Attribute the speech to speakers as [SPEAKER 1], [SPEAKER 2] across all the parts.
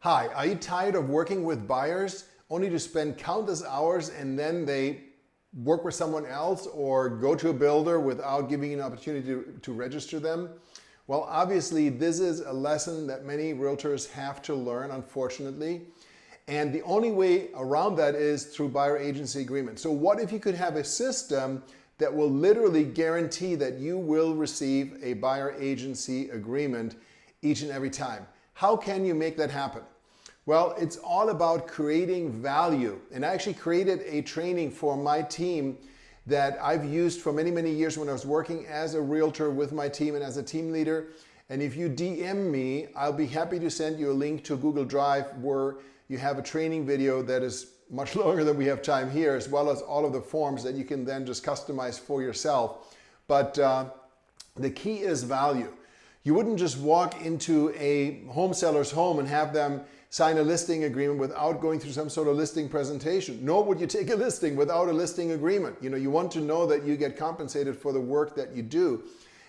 [SPEAKER 1] Hi, are you tired of working with buyers only to spend countless hours and then they work with someone else or go to a builder without giving you an opportunity to register them? Well, obviously this is a lesson that many realtors have to learn, unfortunately. And the only way around that is through buyer agency agreement. So what if you could have a system that will literally guarantee that you will receive a buyer agency agreement each and every time? How can you make that happen? Well, it's all about creating value. And I actually created a training for my team that I've used for many, many years when I was working as a realtor with my team and as a team leader. And if you DM me, I'll be happy to send you a link to Google Drive where you have a training video that is much longer than we have time here, as well as all of the forms that you can then just customize for yourself. But the key is value. You wouldn't just walk into a home seller's home and have them sign a listing agreement without going through some sort of listing presentation. Nor would you take a listing without a listing agreement. You want to know that you get compensated for the work that you do.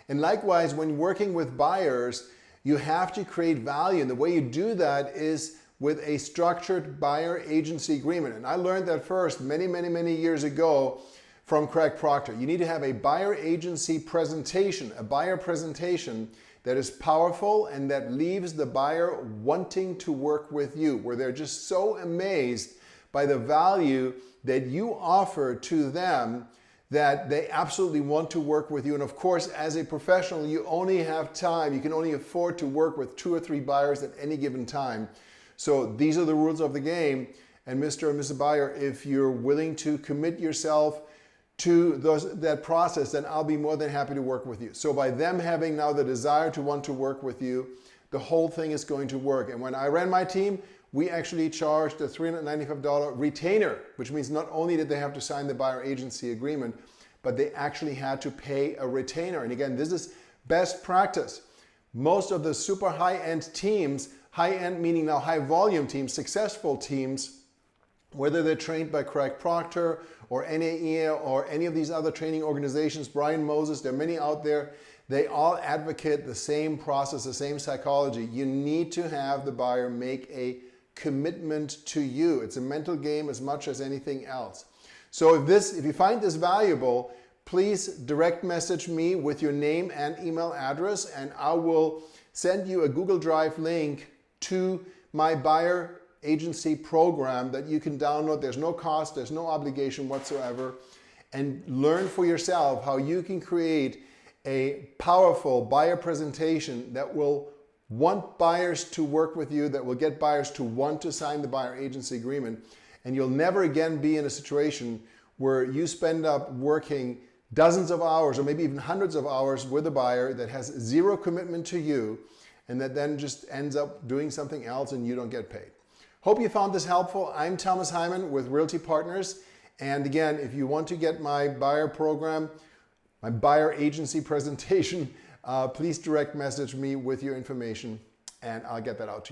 [SPEAKER 1] And likewise, when working with buyers, you have to create value. And the way you do that is with a structured buyer agency agreement. And I learned that first many years ago from Craig Proctor. You need to have a buyer agency presentation, a buyer presentation that is powerful and that leaves the buyer wanting to work with you, where they're just so amazed by the value that you offer to them that they absolutely want to work with you. And of course, as a professional, you only have time, you can only afford to work with 2 or 3 buyers at any given time. So these are the rules of the game. And Mr. and Mrs. Buyer, if you're willing to commit yourself to that process, then I'll be more than happy to work with you. So by them having now the desire to want to work with you, the whole thing is going to work. And when I ran my team, we actually charged a $395 retainer, which means not only did they have to sign the buyer agency agreement, but they actually had to pay a retainer. And again, this is best practice. Most of the super high-end teams, high-end meaning now high volume teams, successful teams, whether they're trained by Craig Proctor or NAE or any of these other training organizations, Brian Moses, there are many out there, they all advocate the same process, the same psychology. You need to have the buyer make a commitment to you. It's a mental game as much as anything else. So if you find this valuable, please direct message me with your name and email address, and I will send you a Google Drive link to my buyer agency program that you can download. There's no cost, there's no obligation whatsoever, and learn for yourself how you can create a powerful buyer presentation that will want buyers to work with you, that will get buyers to want to sign the buyer agency agreement. And you'll never again be in a situation where you spend up working dozens of hours or maybe even hundreds of hours with a buyer that has zero commitment to you and that then just ends up doing something else and you don't get paid. Hope you found this helpful. I'm Thomas Hyman with Realty Partners. And again, if you want to get my buyer program, my buyer agency presentation, please direct message me with your information and I'll get that out to you.